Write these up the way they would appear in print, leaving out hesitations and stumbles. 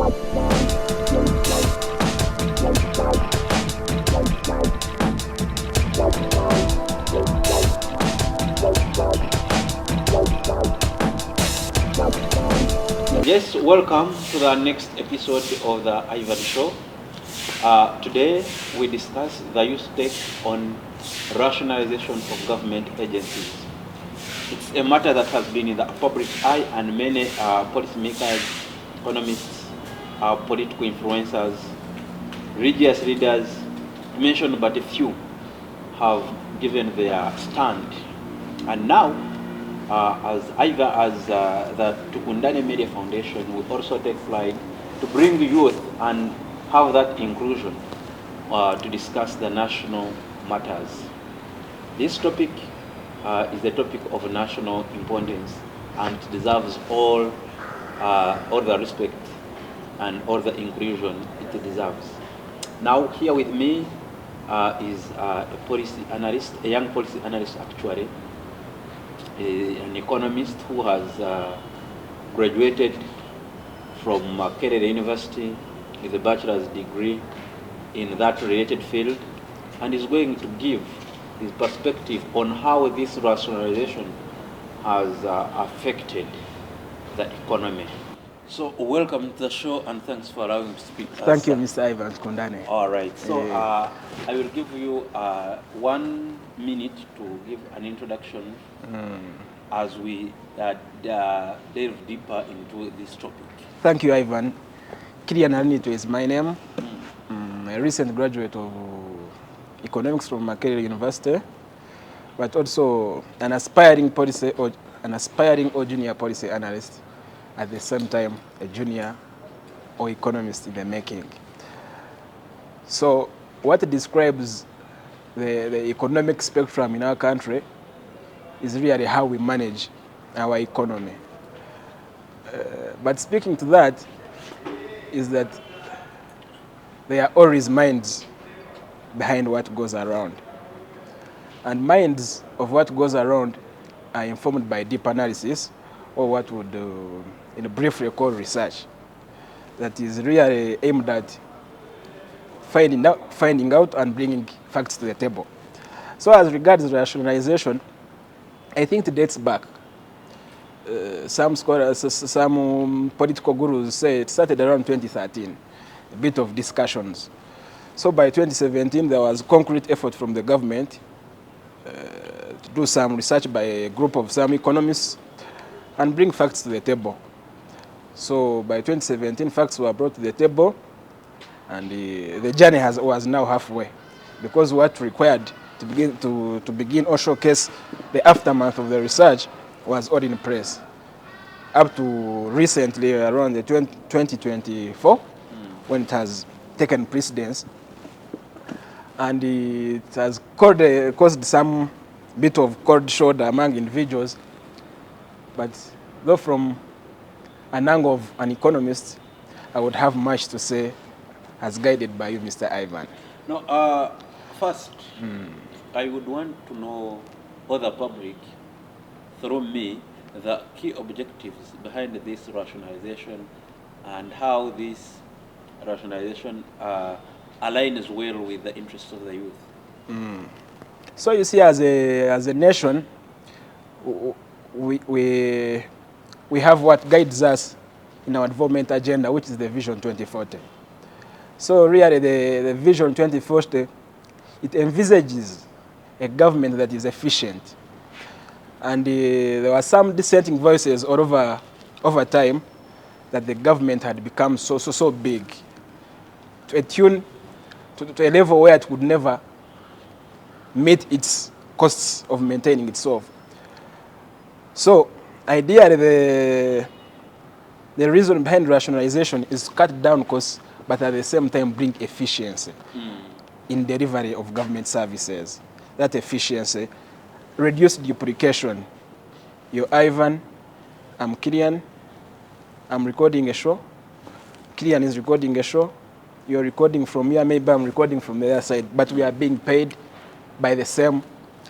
Yes, welcome to the next episode of the Ivan Show. Today we discuss the youth take on rationalization of government agencies. It's a matter that has been in the public eye, and many policymakers, economists, political influencers, religious leaders, to mention but a few, have given their stand. And now, as the Tukundane Media Foundation, we also take pride to bring youth and have that inclusion to discuss the national matters. This topic is a topic of national importance and deserves all the respect and all the inclusion it deserves. Now, here with me is a policy analyst, a young policy analyst actually, an economist who has graduated from Killian University with a bachelor's degree in that related field, and is going to give his perspective on how this rationalization has affected the economy. So welcome to the show, and thanks for allowing me to speak. Thank you, Mr. Ivan Kundane. All right. So I will give you 1 minute to give an introduction as we delve deeper into this topic. Thank you, Ivan. Killian Arineitwe is my name. A recent graduate of economics from Killian University, but also an aspiring or junior policy analyst, at the same time a junior or economist in the making. So what describes the economic spectrum in our country is really how we manage our economy. But speaking to that is that there are always minds behind what goes around. And minds of what goes around are informed by deep analysis, or what would in briefly call research, that is really aimed at finding out and bringing facts to the table. So as regards rationalization, I think it dates back. Some scholars, some political gurus say it started around 2013, a bit of discussions. So by 2017, there was concrete effort from the government to do some research by a group of some economists and bring facts to the table. So by 2017, facts were brought to the table, and the journey was now halfway, because what required to begin or showcase the aftermath of the research was all in place. Up to recently, around the 2024, when it has taken precedence, and it has caused some bit of cold shoulder among individuals. But though from an angle of an economist, I would have much to say as guided by you, Mr. Ivan. No, first, I would want to know, or the public, through me, the key objectives behind this rationalization and how this rationalization aligns well with the interests of the youth. So you see, as a nation, we have what guides us in our development agenda, which is the Vision 2040. So really the Vision 2040, it envisages a government that is efficient. And there were some dissenting voices all over time that the government had become so big, to attune to a level where it would never meet its costs of maintaining itself. So ideally, the reason behind rationalization is to cut down costs, but at the same time bring efficiency in delivery of government services. That efficiency, reduce duplication. You're Ivan, I'm Killian, I'm recording a show. Killian is recording a show. You're recording from here, maybe I'm recording from the other side, but we are being paid by the same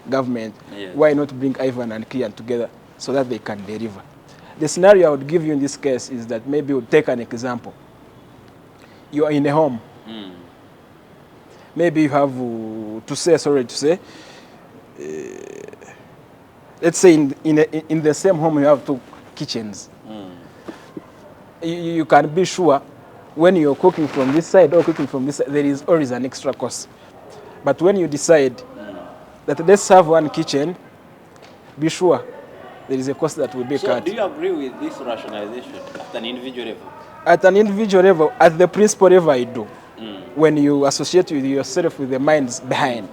government. Yes. Why not bring Ivan and Killian together so that they can deliver? The scenario I would give you in this case is that maybe we'll take an example. you are in a home. Maybe you have let's say in the same home you have two kitchens. You can be sure when you're cooking from this side or cooking from this side, there is always an extra cost. But when you decide that let's have one kitchen, be sure there is a cost that will be So cut. do you agree with this rationalization at an individual level? At an individual level, at the principal level, I do. When you associate with yourself with the minds behind.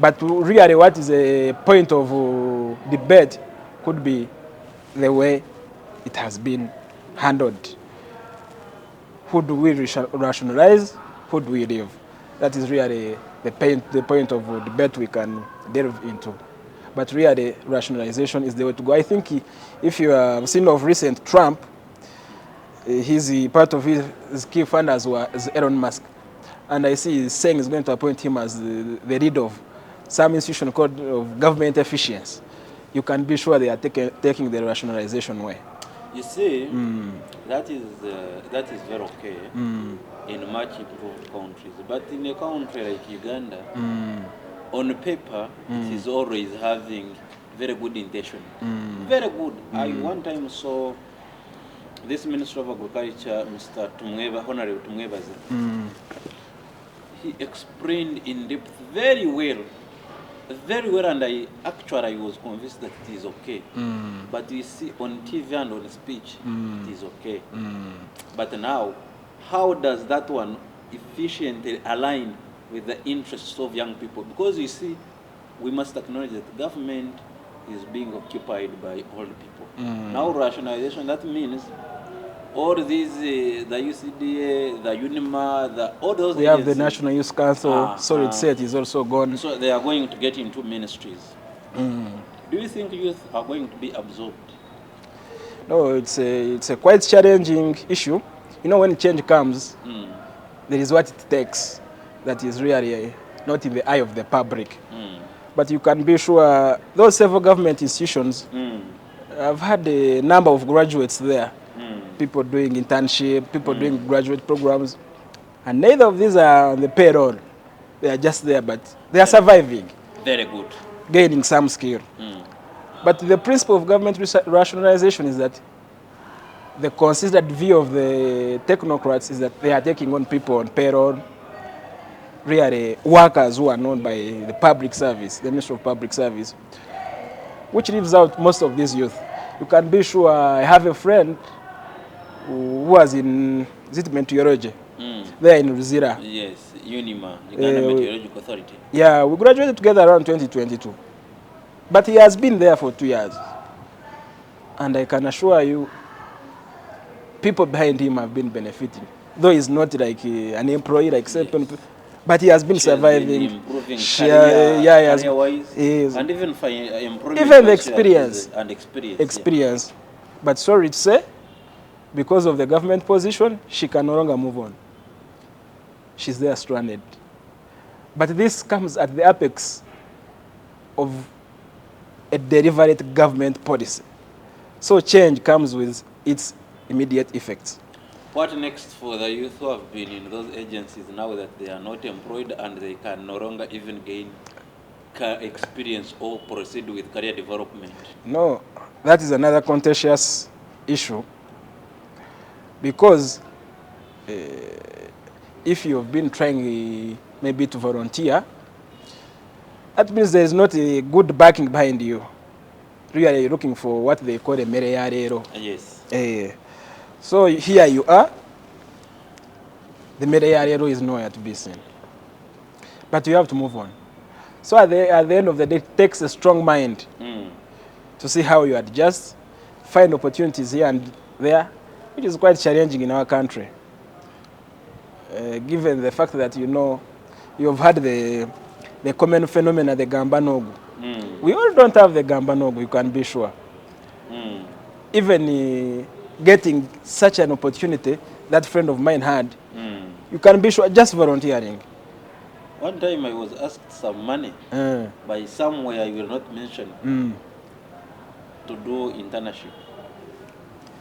But really what is a point of debate could be the way it has been handled. Who do we rationalize? Who do we leave? That is really the point of debate we can delve into. But really, rationalization is the way to go. I think if you have seen of recent Trump, part of his key funders was Elon Musk. And I see he's saying he's going to appoint him as the leader of some institution called of government efficiency. You can be sure they are taking the rationalization way. You see, that is very okay in much improved countries. But in a country like Uganda, on paper, it is always having very good intention. Very good. I one time saw this Minister of Agriculture, Mr. Honorable Tumwebaze. He explained in depth very well, and I was convinced that it is okay. But you see on TV and on speech, it is okay. But now, how does that one efficiently align with the interests of young people? Because you see, we must acknowledge that the government is being occupied by old people. Now rationalization, that means all these, the UCDA, the UNIMA, all those We have the National Youth Council, Solid Set is also gone. So they are going to get into ministries. Do you think youth are going to be absorbed? No, it's a quite challenging issue. You know, when change comes, there is what it takes that is really not in the eye of the public. But you can be sure those several government institutions have had a number of graduates there. People doing internship, people doing graduate programs. And neither of these are on the payroll. They are just there, but they are surviving. Very good. Gaining some skill. But the principle of government rationalization is that the considered view of the technocrats is that they are taking on people on payroll, really workers who are known by the public service, the Ministry of Public Service, which leaves out most of these youth. You can be sure I have a friend who was in meteorology, there in Ruzira. Yes, UNIMA, Uganda Meteorological Authority. Yeah, we graduated together around 2022. But he has been there for 2 years. And I can assure you, people behind him have been benefiting. Though he's not like an employee, like certain people, but he has been surviving. Improving career-wise, and even for improving even the experience. Experience. Yeah. But sorry to say, because of the government position, she can no longer move on. She's there stranded. But this comes at the apex of a deliberate government policy. So change comes with its immediate effects. What next for the youth who have been in those agencies now that they are not employed and they can no longer even gain experience or proceed with career development? No, that is another contentious issue. Because if you've been trying maybe to volunteer, that means there is not a good backing behind you. Really, you're looking for what they call a mereyarero. Yes. So here you are. The mereyarero is nowhere to be seen. But you have to move on. So at the end of the day, it takes a strong mind to see how you adjust, find opportunities here and there, which is quite challenging in our country. Given the fact that, you know, you've had the common phenomenon, the Gambanogu. We all don't have the Gambanogu, you can be sure. Even getting such an opportunity that friend of mine had, you can be sure just volunteering. One time I was asked some money by somewhere I will not mention to do internship.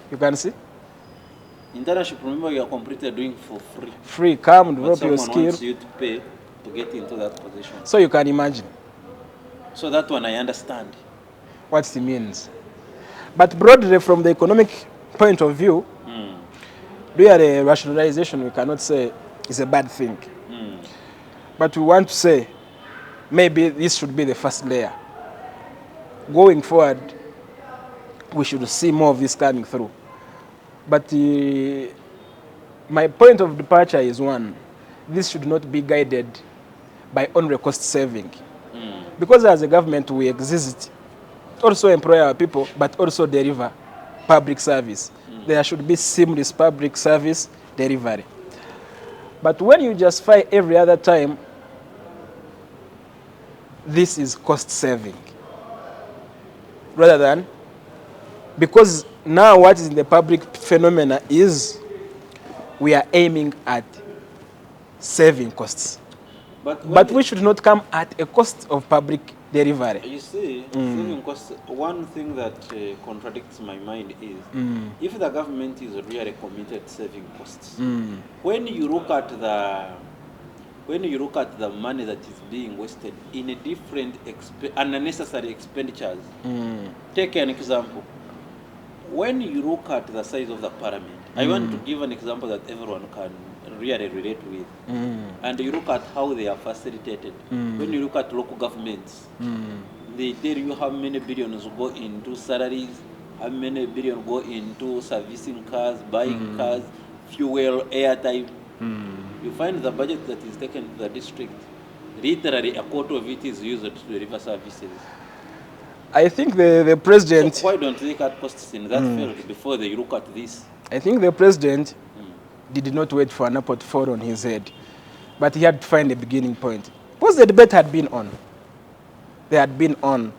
You can see? Internship, remember, you are completely doing for free. Free, come, But develop your someone skill. wants you to pay to get into that position. So you can imagine So that one I understand. what it means. But broadly, from the economic point of view, really rationalization we cannot say is a bad thing. But we want to say maybe this should be the first layer. Going forward, we should see more of this coming through. But my point of departure is one, this should not be guided by only cost saving. Because as a government we exist, also employ our people, but also deliver public service. There should be seamless public service delivery. But when you justify every other time, this is cost saving. Rather than, because now what is in the public phenomena is we are aiming at saving costs. But we should not come at a cost of public delivery. You see, saving costs, one thing that contradicts my mind is if the government is really committed to saving costs, when you look at the money that is being wasted in a different unnecessary expenditures, take an example. When you look at the size of the parliament, I want to give an example that everyone can really relate with. And you look at how they are facilitated. When you look at local governments, they tell you how many billions go into salaries, how many billions go into servicing cars, buying cars, fuel, airtime. You find the budget that is taken to the district, literally a quarter of it is used to deliver services. I think the president... So why don't they cut costs in that field before they look at this? I think the president did not wait for an apple to fall on his head, but he had to find a beginning point. Because the debate had been on. They had been on.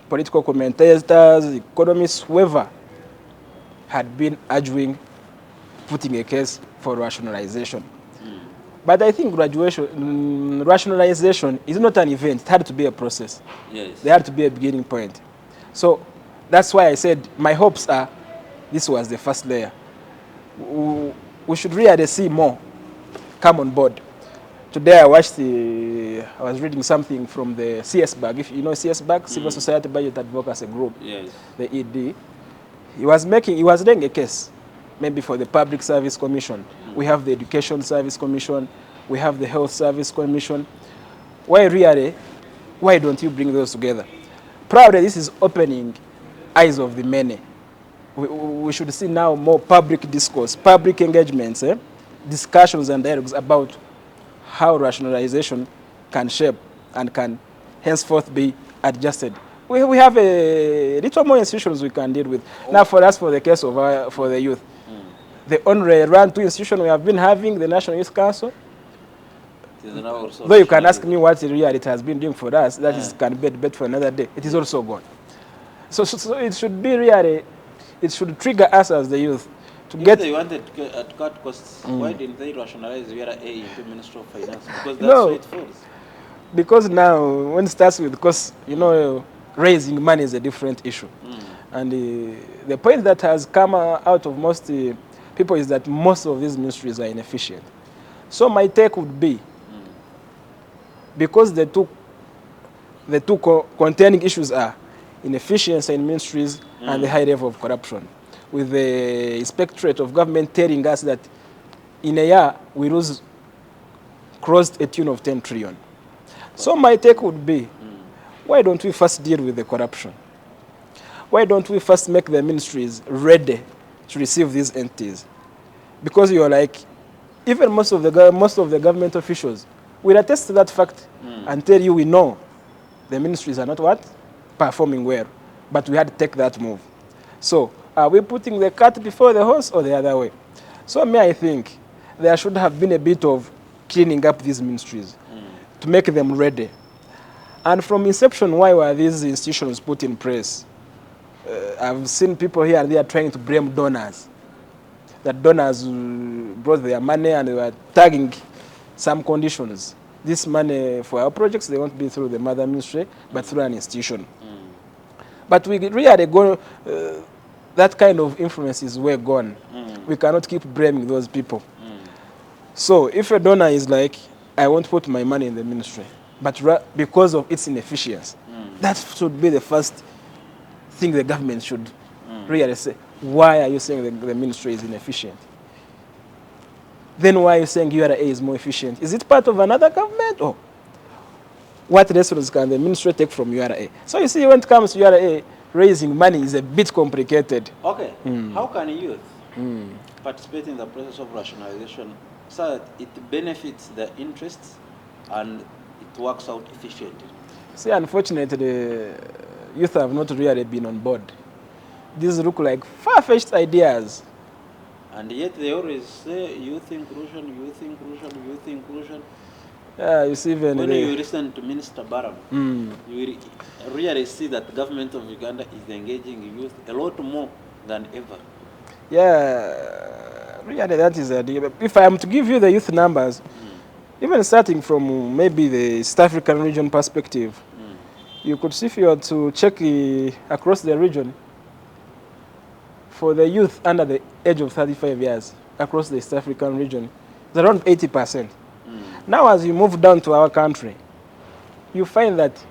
Political commentators, economists, whoever had been arguing, putting a case for rationalization. But I think rationalization is not an event. It had to be a process. Yes. There had to be a beginning point. So that's why I said my hopes are this was the first layer. We should really see more come on board. Today I was reading something from the CS-BAG. If you know CS-BAG, Civil Society Budget Advocacy Group, Yes. the ED. He was laying a case, maybe for the Public Service Commission. We have the Education Service Commission. We have the Health Service Commission. Why don't you bring those together? Probably this is opening eyes of the many. We should see now more public discourse, public engagements, discussions and dialogues about how rationalization can shape and can henceforth be adjusted. We have a little more institutions we can deal with. Now for us, for the case of for the youth, the only run two institution we have been having, the National Youth Council. Though you can ask me what really it has been doing for us, can be a debate for another day. It is also gone. So it should be really, it should trigger us as the youth to If they wanted to cut costs, why didn't they rationalize VRA into Ministry of Finance? Because that's where it falls. Because now, when it starts with costs, raising money is a different issue. And the point that has come out of most people is that most of these ministries are inefficient. So my take would be, because the two containing issues are inefficiency in ministries and the high level of corruption, with the inspectorate of government telling us that in a year we crossed a tune of 10 trillion. So my take would be, why don't we first deal with the corruption? Why don't we first make the ministries ready to receive these entities? Because you're like, even most of the government officials will attest to that fact and tell you we know the ministries are not what? Performing well. But we had to take that move. So are we putting the cart before the horse or the other way? So I think there should have been a bit of cleaning up these ministries to make them ready. And from inception, why were these institutions put in place? I've seen people here and there trying to blame donors. That donors brought their money and they were tagging some conditions. This money for our projects, they won't be through the mother ministry, but through an institution. But we really go, that kind of influence is way gone. We cannot keep blaming those people. So if a donor is like, I won't put my money in the ministry, but because of its inefficiency, that should be the first thing the government should really say. Why are you saying the ministry is inefficient? Then why are you saying URA is more efficient? Is it part of another government? Or what lessons can the ministry take from URA? So you see, when it comes to URA, raising money is a bit complicated. Okay, how can youth participate in the process of rationalization so that it benefits their interests and it works out efficiently? See, unfortunately, youth have not really been on board. These look like far-fetched ideas. And yet they always say youth inclusion, youth inclusion, youth inclusion. Yeah, you see, even when you listen to Minister Baram, you really see that the government of Uganda is engaging youth a lot more than ever. Yeah, really, that is the idea. If I am to give you the youth numbers, even starting from maybe the East African region perspective, you could see if you were to check across the region, for the youth under the age of 35 years across the East African region, it's around 80%. Now, as you move down to our country, you find that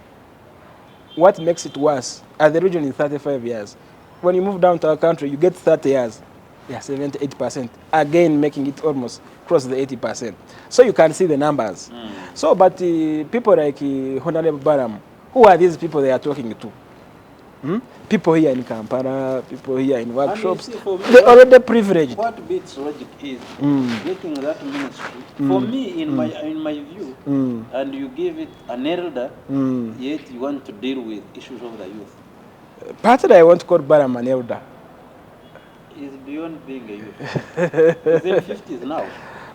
what makes it worse at the region is 35 years. When you move down to our country, you get 30 years, yeah, 78%, again making it almost cross the 80%. So you can see the numbers. So, but people like Honorable Baram, who are these people they are talking to? People here in Kampala, people here in workshops, they're already privileged. What beats logic is getting that ministry. For me, in my view, and you give it an elder, yet you want to deal with issues of the youth. Partly I want to call Baram an elder. He's beyond being a youth. He's in 50s now.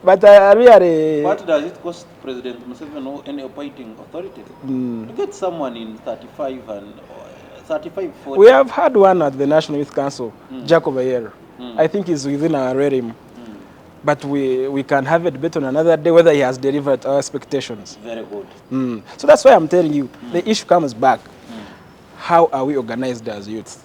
But I really... What does it cost President Museveni or any appointing authority to get someone in 35 and 35, 40? We have had one at the National Youth Council, Jacob Ayer. I think he's within our realm. But we can have a debate on another day whether he has delivered our expectations. Very good. So that's why I'm telling you, the issue comes back. How are we organized as youth?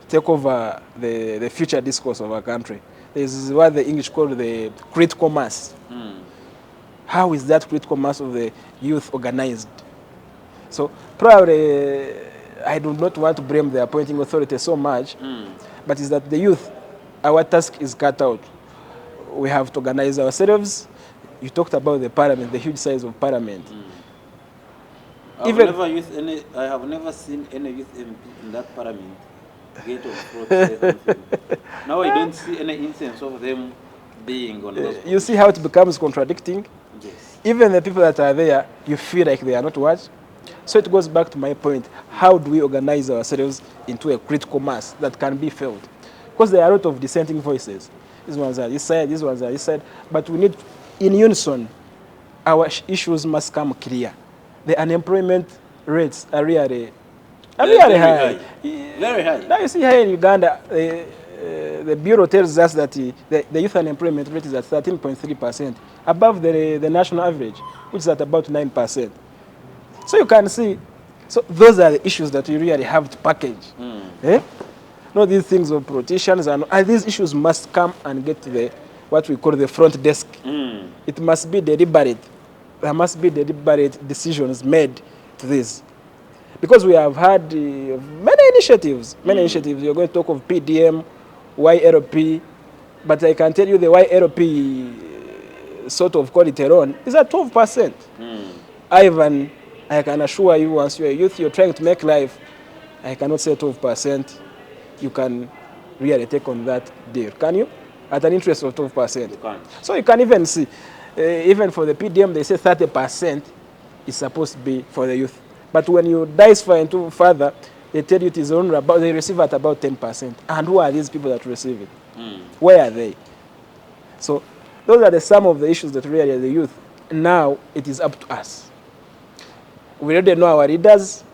Take over the future discourse of our country. This is what the English call the critical mass. How is that critical mass of the youth organized? So probably I do not want to blame the appointing authority so much, but it's that the youth, our task is cut out. We have to organize ourselves. You talked about the parliament, the huge size of parliament. I have never seen any youth MP in that parliament get on floor to say something. Now I don't see any instance of them being on those. You see how it becomes contradicting? Yes. Even the people that are there, you feel like they are not watched. So it goes back to my point. How do we organize ourselves into a critical mass that can be felt? Because there are a lot of dissenting voices. These ones are this side, these ones are this side. But we need, in unison, our issues must come clear. The unemployment rates are really high. Very high. Now you see here in Uganda, the Bureau tells us that the youth unemployment rate is at 13.3%, above the national average, which is at about 9%. So you can see, so those are the issues that we really have to package. Not these things of politicians, and these issues must come and get to what we call the front desk. It must be deliberate. There must be deliberate decisions made to this. Because we have had many initiatives. You're going to talk of PDM, YLP, but I can tell you the YLP sort of call it alone is at 12%. Ivan, I can assure you, once you're a youth, you're trying to make life, I cannot say 12%. You can really take on that deal. Can you? At an interest of 12%. You can't. So you can even see, even for the PDM, they say 30% is supposed to be for the youth. But when you dice further, they tell you it is only about, they receive at about 10%. And who are these people that receive it? Where are they? So those are some of the issues that really are the youth. Now it is up to us. We already know our leaders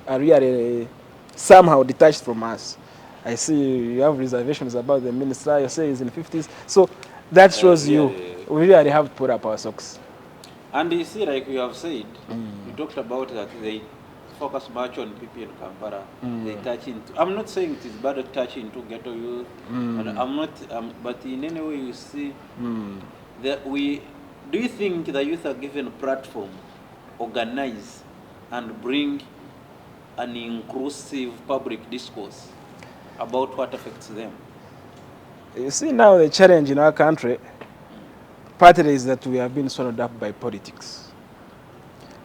are really somehow detached from us. I see you have reservations about the minister. You say he's in the 50s. So that shows you we really have to put up our socks. And you see, like you have said, you talked about that they focus much on people in Kampala. They touch into. I'm not saying it is bad to touch into ghetto youth, and I'm not. But in any way, you see that we. Do you think the youth are given a platform, organize, and bring an inclusive public discourse about what affects them? You see now the challenge in our country, partly is that we have been swallowed up by politics.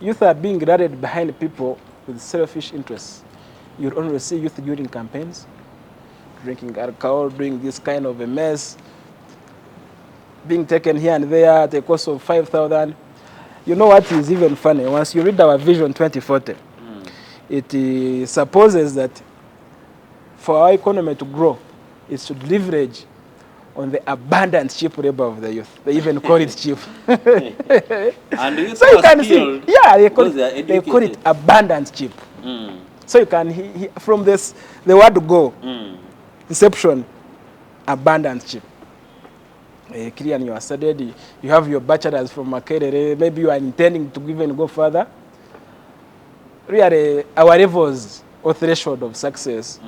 Youth are being rallied behind people with selfish interests. You only see youth during campaigns, drinking alcohol, doing this kind of a mess, being taken here and there at a cost of 5,000. You know what is even funny? Once you read our Vision 2040, it supposes that for our economy to grow, it should leverage on the abundant cheap labor of the youth. They even call it cheap. And the youth So you are can skilled see, yeah, because they call it abundant cheap. Mm. So you can, from this, the word go, inception, abundant cheap. Killian, you are studied, you have your bachelor's from Makerere, maybe you are intending to even go further. Really, our levels or threshold of success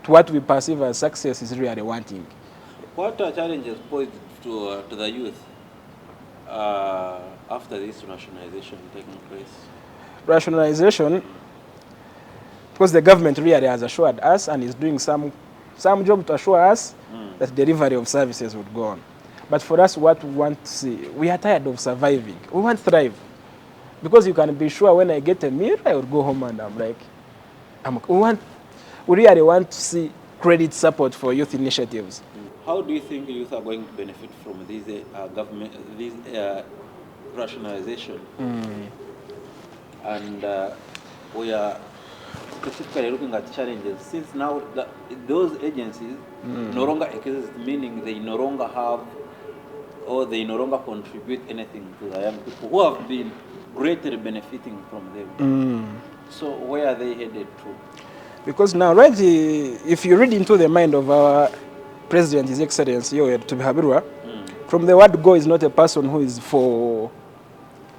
to what we perceive as success is really wanting. What are challenges posed to the youth after this rationalization taking place? Rationalization, because the government really has assured us and is doing some job to assure us that delivery of services would go on. But for us, what we want to see, we are tired of surviving. We want to thrive. Because you can be sure when I get a meal, I will go home and I'm like, we really want to see credit support for youth initiatives. How do you think youth are going to benefit from this rationalization? And we are specifically looking at challenges since now those agencies no longer exist, meaning they no longer have or they no longer contribute anything to the young people who have been greatly benefiting from them. So where are they headed to? Because now, right, if you read into the mind of our President, His Excellency, Yoweri Habirwa, from the word go is not a person who is for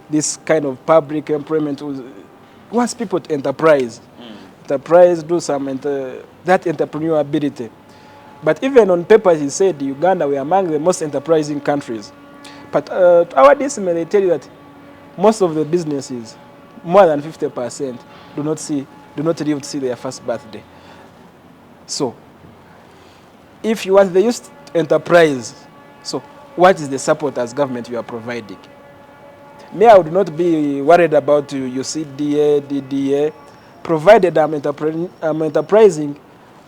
this kind of public employment, who wants people to enterprise, do some that entrepreneurability. But even on paper, he said Uganda, we are among the most enterprising countries. But to our dismay, they tell you that most of the businesses, more than 50%, do not live to see their first birthday. So, if you want the youth enterprise, so what is the support as government you are providing? Me, I would not be worried about your CDA, DDA, provided I'm enterprising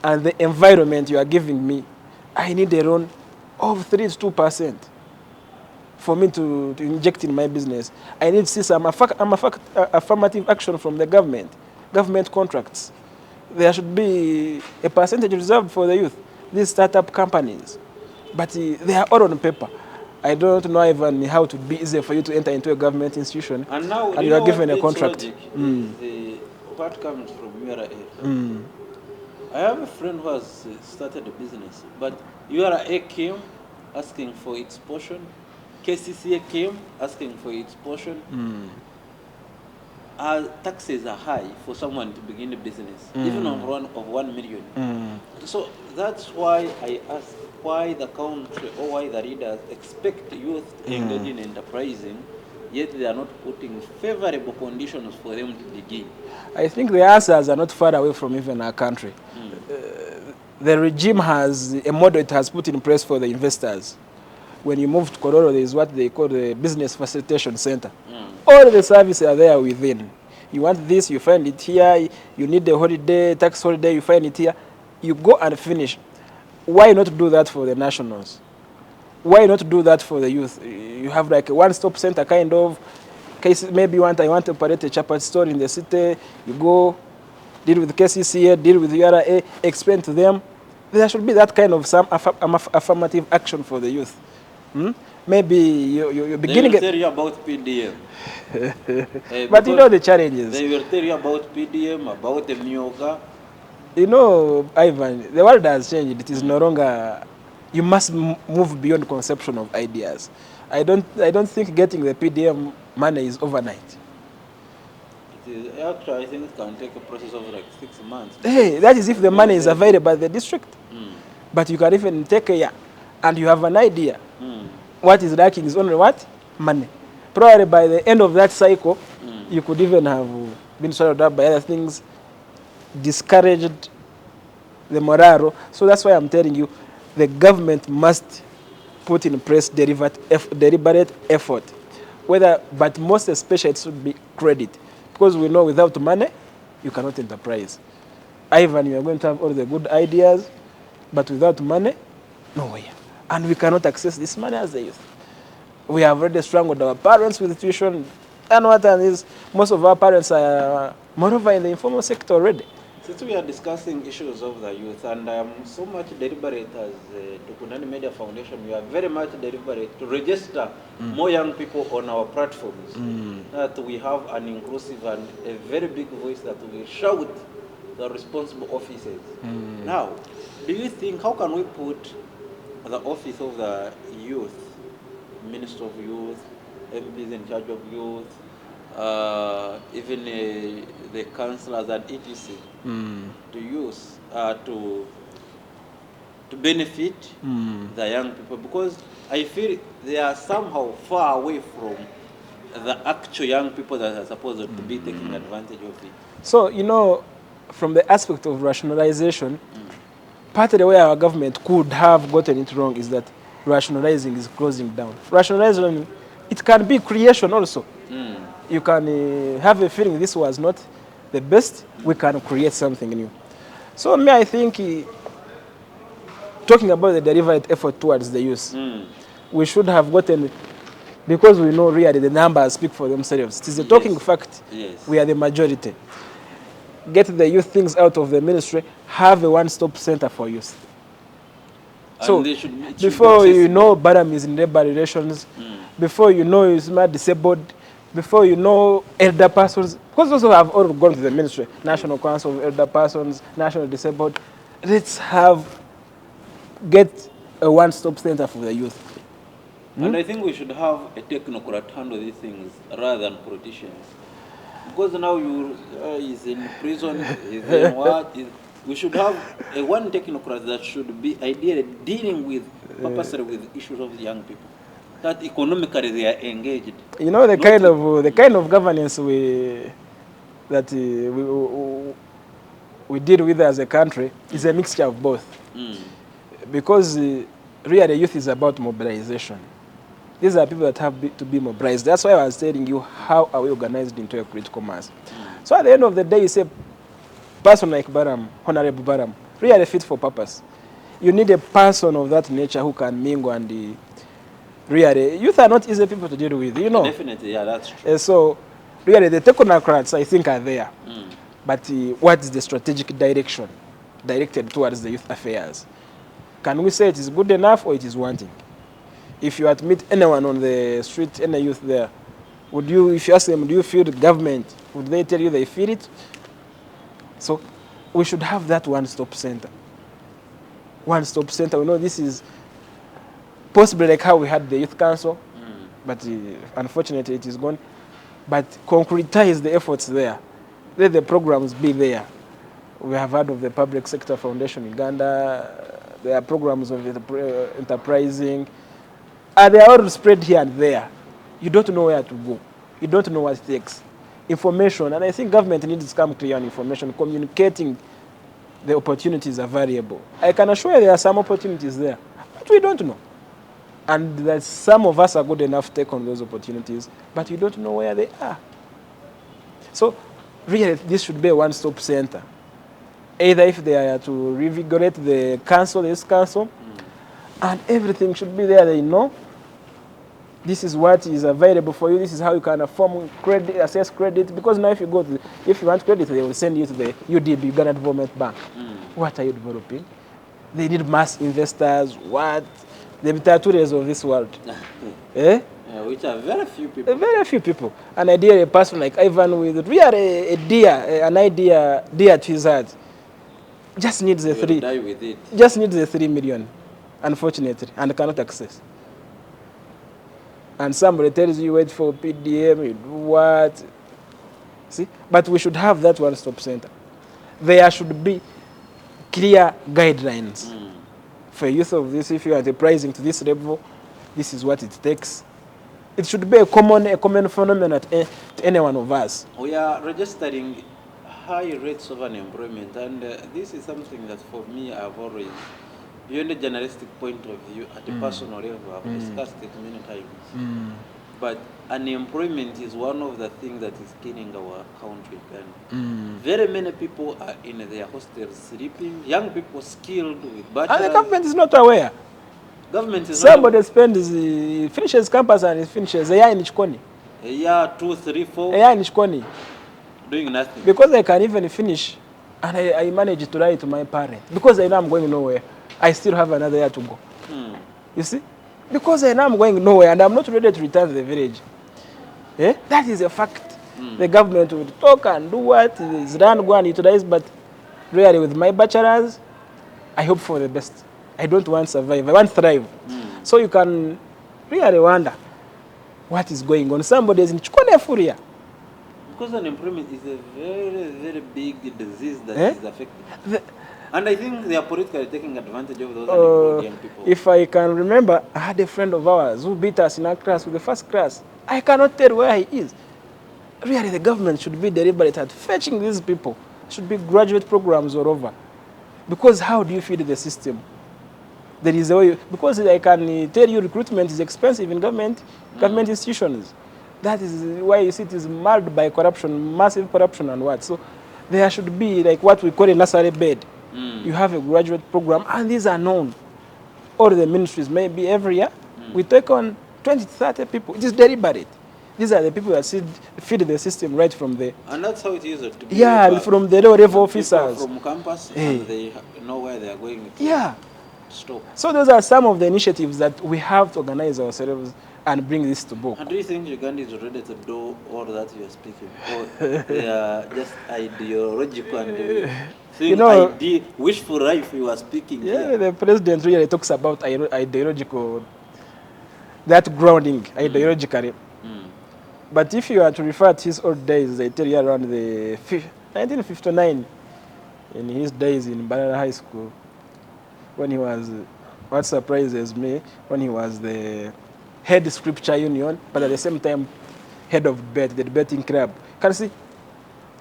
and the environment you are giving me, I need a loan of 3 to 2% for me to inject in my business. I need to see some affirmative action from the government contracts. There should be a percentage reserved for the youth, these startup companies. But they are all on paper. I don't know even how to be easy for you to enter into a government institution and now and you are given a contract. What comes from URA? I have a friend who has started a business, but URA came asking for its portion. KCCA came asking for its portion. Taxes are high for someone to begin a business, even of 1 million. So that's why I ask why the country or why the leaders expect youth to engage in enterprising, yet they are not putting favorable conditions for them to begin. I think the answers are not far away from even our country. The regime has a model it has put in place for the investors. When you move to Kororo, there is what they call the Business Facilitation Center. All the services are there within. You want this, you find it here. You need a holiday, tax holiday, you find it here. You go and finish. Why not do that for the nationals? Why not do that for the youth? You have like a one-stop center kind of case. Maybe I want to operate a chapati store in the city. You go, deal with KCCA, deal with URA, explain to them. There should be that kind of some affirmative action for the youth. Maybe you're beginning. They will tell you about PDM. But you know the challenges. They will tell you about PDM, about the Myoga. You know, Ivan, the world has changed. It is no longer. You must move beyond conception of ideas. I don't think getting the PDM money is overnight. Actually, I think it can take a process of like 6 months. Hey, that is if the money is Maybe- available at the district. Mm. But you can even take a year and you have an idea. Mm. What is lacking is only what? Money. Probably by the end of that cycle, you could even have been swallowed up by other things, discouraged the morale. So that's why I'm telling you, the government must put in place deliberate effort. But most especially it should be credit. Because we know without money, you cannot enterprise. Ivan, you are going to have all the good ideas, but without money, nowhere. And we cannot access this money as a youth. We have already struggled our parents with tuition. And what is most of our parents are moreover in the informal sector already. Since we are discussing issues of the youth, and I am so much deliberate as Tukunani Media Foundation, we are very much deliberate to register more young people on our platforms, that we have an inclusive and a very big voice that will shout the responsible officers. Now, do you think, how can we put the office of the youth, Minister of Youth, MPs in charge of youth, even the councillors and etc. To use to benefit the young people, because I feel they are somehow far away from the actual young people that are supposed to be taking advantage of it. So, you know, from the aspect of rationalization, part of the way our government could have gotten it wrong is that rationalizing is closing down. Rationalizing, it can be creation also. You can have a feeling this was not the best, we can create something new. So me, I think talking about the deliberate effort towards the youth, we should have gotten, because we know really the numbers speak for themselves. It is a talking fact. Yes. We are the majority. Get the youth things out of the ministry, have a one-stop center for youth. And So it should be before you accessible. know Baram is in labor relations, before you know is disabled, before you know elder persons, because those who have all gone to the ministry, National Council of Elder Persons, National Disabled, let's get a one-stop center for the youth. And I think we should have a technocrat handle these things rather than politicians. Because now he's in prison, he's in what? We should have a one technocrat that should be ideally dealing with, purposely with issues of the young people. That economically they are engaged. You know the Not kind of governance we deal with as a country is a mixture of both. Because really the youth is about mobilization. These are people that have to be mobilized. That's why I was telling you how are we organized into a critical mass. So at the end of the day, you say, person like Baram, Honorable Baram, really fit for purpose. You need a person of that nature who can mingle and really, youth are not easy people to deal with, you know. Definitely, yeah, that's true. So really the technocrats, I think, are there. But what is the strategic direction directed towards the youth affairs? Can we say it is good enough or it is wanting? If you admit anyone on the street, any youth there, would you, if you ask them, do you feel the government, would they tell you they feel it? So we should have that one-stop center. One-stop center, we know this is possibly like how we had the youth council, but unfortunately it is gone. But concretize the efforts there. Let the programs be there. We have heard of the Public Sector Foundation Uganda. There are programs of enterprising. And they are all spread here and there. You don't know where to go. You don't know what it takes. Information, and I think government needs to come clear on information, communicating the opportunities available. I can assure you there are some opportunities there, but we don't know. And that some of us are good enough to take on those opportunities, but we don't know where they are. So really, this should be a one-stop center. Either if they are to revigorate the council, this council, and everything should be there, they know. This is what is available for you. This is how you can form credit, assess credit. Because now if you want credit, they will send you to the UDB, Uganda Development Bank. What are you developing? They need mass investors. What? The Bitatures of this world. Which are very few people. Very few people. And ideally, a person like Ivan with really an idea dear to his heart, just needs the will die with it. Just needs the 3 million, unfortunately, and cannot access. And somebody tells you wait for PDM, you do what? See? But we should have that one-stop center. There should be clear guidelines for youth of this. If you are enterprising to this level, this is what it takes. It should be a common phenomenon to any one of us. We are registering high rates of unemployment, and this is something that for me I've always, beyond a journalistic point of view, at a personal level, I've discussed it many times. But unemployment is one of the things that is killing our country. And very many people are in their hostels sleeping, young people skilled with bachelors. And the government is not aware. Government is Somebody spends, finishes campus and finishes a year in Chikoni. a year, 2, 3, 4, A year in Chikoni. doing nothing. Because I can even finish and I manage to write to my parents. Because I know I'm going nowhere, I still have another year to go. You see? Because I know I'm going nowhere and I'm not ready to return to the village. Eh? That is a fact. The government will talk and do what is done, go and utilize, but really with my bachelors, I hope for the best. I don't want to survive, I want to thrive. So you can really wonder what is going on. Somebody is in Chikone Furia. Because unemployment is a very, very big disease that is affecting. And I think they are politically taking advantage of those unemployed young people. If I can remember, I had a friend of ours who beat us in our class with the first class. I cannot tell where he is. Really, the government should be deliberate at fetching these people. Should be graduate programs all over. Because how do you feed the system? There is a way, because I can tell you recruitment is expensive in government institutions. That is why you see it is marred by corruption, massive corruption and what. So there should be like what we call a nursery bed. You have a graduate program and these are known. All the ministries, maybe every year, we take on 20 to 30 people. It is deliberate. These are the people that feed the system right from there. And that's how it is to be. Yeah, from the low level officers. From campus, and they know where they are going to stop. So those are some of the initiatives that we have to organize ourselves and bring this to book. And do you think Uganda is ready to do all that you are speaking? Or they are just ideological and wishful life you are speaking here? The president really talks about ideological, that grounding ideologically. But if you are to refer to his old days, I tell you around the 1959, in his days in Banana High School, when he was, what surprises me, when he was the head scripture union, but at the same time, head of debate, the debating club. Can you see?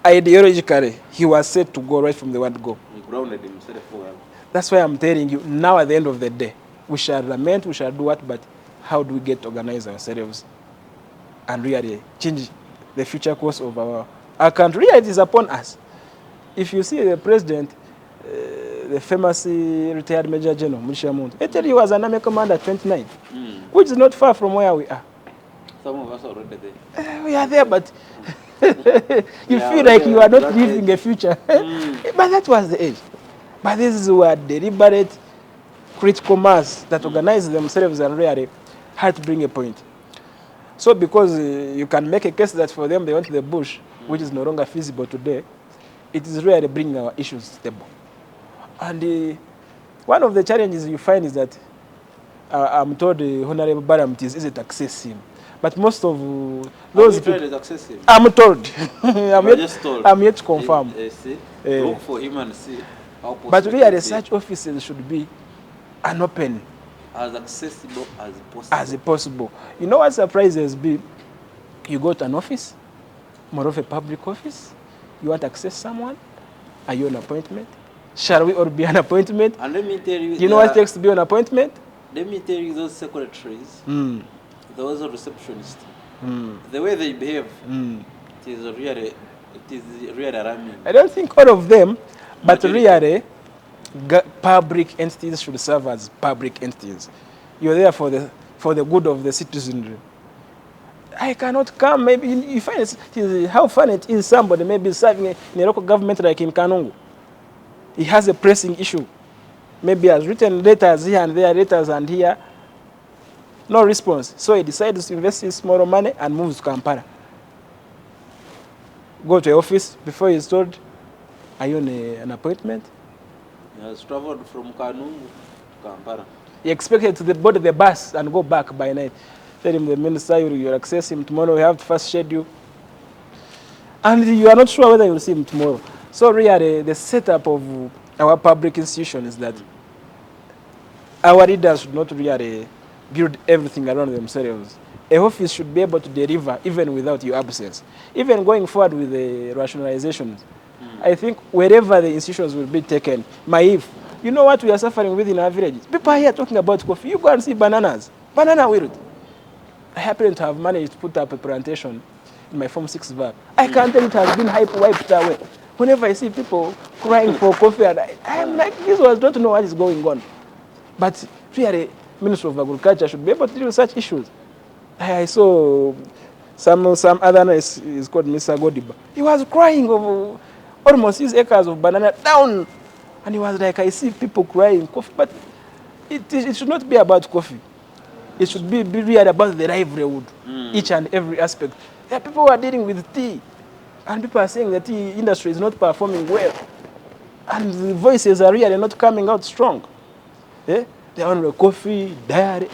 Ideologically, he was set to go right from the word go. He grounded himself well. That's why I'm telling you, now at the end of the day, we shall lament, we shall do what, but how do we get to organize ourselves and really change the future course of our country? Really, it is upon us. If you see the president, the famous retired Major General, Mulisha Muntu, I tell you, he was an army commander at 29, which is not far from where we are. Some of us are already there. We are there, but you feel like you are not living a future. But that was the age. But these were deliberate critical mass that organized themselves and really had to bring a point. So because you can make a case that for them they went to the bush, which is no longer feasible today, it is really bringing our issues stable. And one of the challenges you find is that I'm told Honorable Baram, it is easy to access him. But most of those people, access him? I'm told. told. I'm yet to confirm. Look for him and see how possible. But really, such offices should be an open, as accessible as possible. As possible. You know what surprises me? You go to an office, more of a public office, you want to access someone, are you on appointment? Shall we all be an appointment? And let me tell you, you know what it takes to be on appointment? Let me tell you, those secretaries, those receptionists, the way they behave, it is really alarming. I don't think all of them, but really, public entities should serve as public entities. You're there for the good of the citizenry. I cannot come, maybe you find it, how funny it is somebody maybe serving in a local government like in Kanungu. He has a pressing issue. Maybe has written letters here and there, letters and here. No response. So he decides to invest his small money and moves to Kampala. Go to the office before he's told, are you on an appointment? He has traveled from Kanungu to Kampala. He expected to board the bus and go back by night. Tell him the minister, you'll access him tomorrow, we have to first schedule. and you are not sure whether you will see him tomorrow. So really, the setup of our public institution is that our leaders should not really build everything around themselves. A office should be able to deliver even without your absence. Even going forward with the rationalization, I think wherever the institutions will be taken, you know what we are suffering with in our villages? People are here talking about coffee. You go and see bananas. Banana wilt. I happen to have managed to put up a plantation in my Form 6 VAP. I can't tell it has been wiped away. Whenever I see people crying for coffee, and I'm like, these ones don't know what is going on. But really, Minister of Agriculture should be able to deal with such issues. I saw some other is called Mr. Godiba. He was crying over almost his acres of banana down. And he was like, I see people crying coffee. But it should not be about coffee. It should be really about the livelihood, each and every aspect. There are people who are dealing with tea. And people are saying the tea industry is not performing well. And the voices are really not coming out strong. They are on coffee, dairy.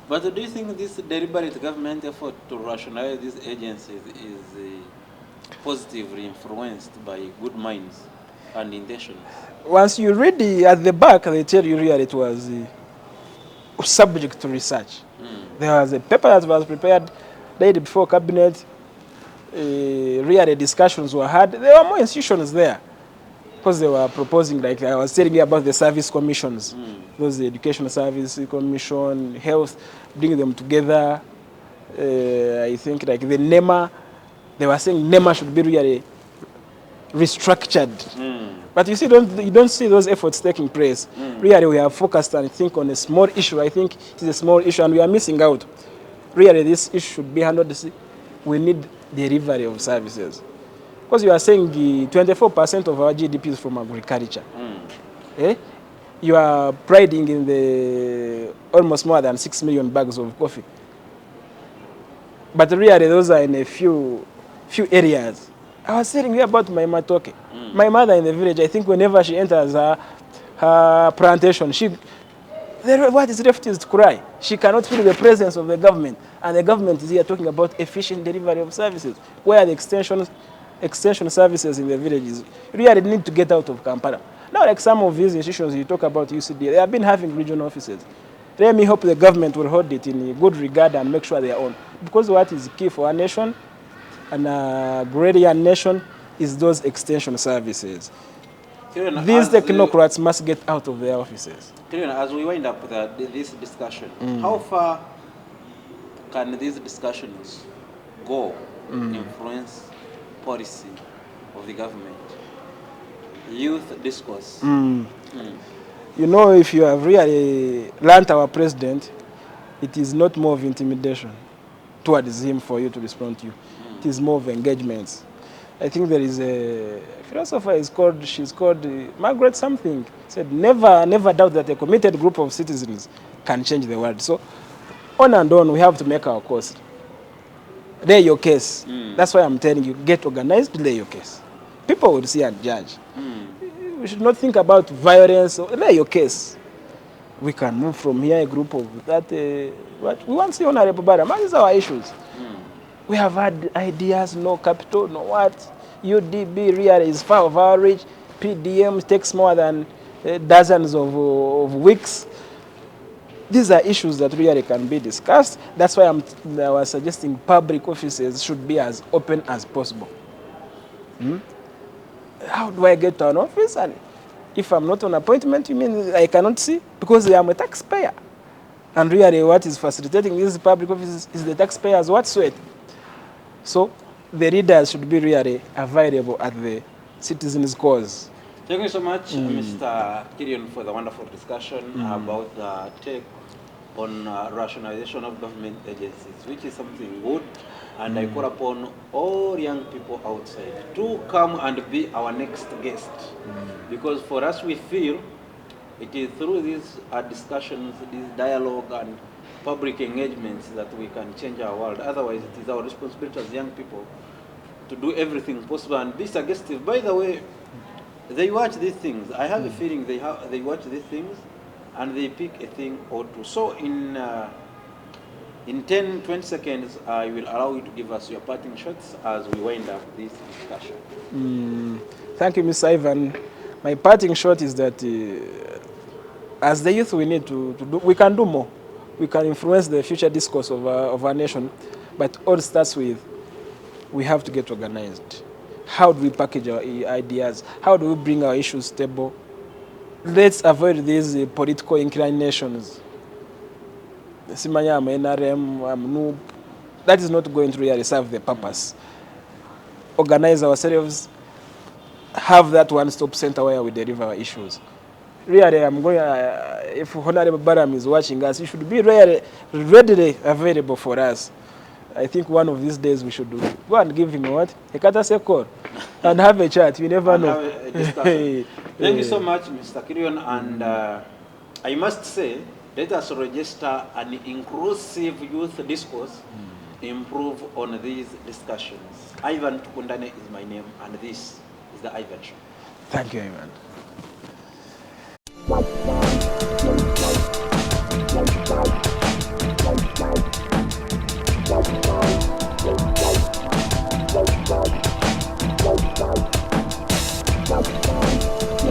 But do you think this deliberate government effort to rationalize these agencies is positively influenced by good minds and intentions? Once you read at the back, they tell you really it was subject to research. There was a paper that was prepared the day before cabinet. Really discussions were had. There were more institutions there because they were proposing, like I was telling you about the service commissions, those education service commission, health, bring them together. I think like the NEMA, they were saying NEMA should be really restructured. But you see, you don't see those efforts taking place. Really, we have focused and think on a small issue. I think it's a small issue and we are missing out. Really, this issue should be handled. We need delivery of services. Because you are saying 24% of our GDP is from agriculture. You are priding in the almost more than 6 million bags of coffee. But really, those are in a few areas. I was telling you about my matoke. My mother in the village, I think whenever she enters her plantation, what is left is to cry. She cannot feel the presence of the government. And the government is here talking about efficient delivery of services. Where are the extension services in the villages? You really need to get out of Kampala. Now, like some of these institutions you talk about UCD, they have been having regional offices. Let me hope the government will hold it in good regard and make sure they are on. Because what is key for our nation, and agrarian nation, is those extension services. These technocrats must get out of their offices. As we wind up this discussion, how far can these discussions go influence policy of the government? Youth discourse. You know, if you have really learned our president, it is not more of intimidation towards him for you to respond to you. It is more of engagements. I think there is a philosopher, she's called Margaret something, said, never doubt that a committed group of citizens can change the world. So, on and on, we have to make our course. Lay your case. That's why I'm telling you, get organized, lay your case. People will see and judge. We should not think about violence. Lay your case. We can move from here, a group of that. We want to see Honorable Barama. These are our issues. We have had ideas, no capital, no what. UDB really is far of our reach. PDM takes more than dozens of weeks. These are issues that really can be discussed. That's why I was suggesting public offices should be as open as possible. How do I get to an office? And if I'm not on appointment, you mean I cannot see? Because I am a taxpayer. And really what is facilitating these public offices is the taxpayers' what sweat. So the leaders should be really available at the citizens' cause. Thank you so much, Mr. Killian, for the wonderful discussion about the take on rationalization of government agencies, which is something good. And I call upon all young people outside to come and be our next guest. Because for us, we feel it is through these discussions, this dialogue and public engagements that we can change our world. Otherwise, it is our responsibility as young people to do everything possible and be suggestive. By the way, they watch these things. I have a feeling they watch these things and they pick a thing or two. So in In 10, 20 seconds, I will allow you to give us your parting shots as we wind up this discussion. Thank you, Mr. Ivan. My parting shot is that as the youth, we need to do, we can do more. We can influence the future discourse of our nation, but all starts with we have to get organized. How do we package our ideas? How do we bring our issues stable? Let's avoid these political inclinations. Simanya, I'm NRM, I'm noob. That is not going to really serve the purpose. Organize ourselves, have that one-stop center where we deliver our issues. Really, I'm going. If Honorable Baram is watching us, he should be really, readily available for us. I think one of these days we should go and give him what? A courtesy call and have a chat. You never know. Have a discussion. Thank you so much, Mr. Killian. And I must say, let us register an inclusive youth discourse, improve on these discussions. Ivan Tukundane is my name, and this is the Ivan Show. Thank you, Ivan.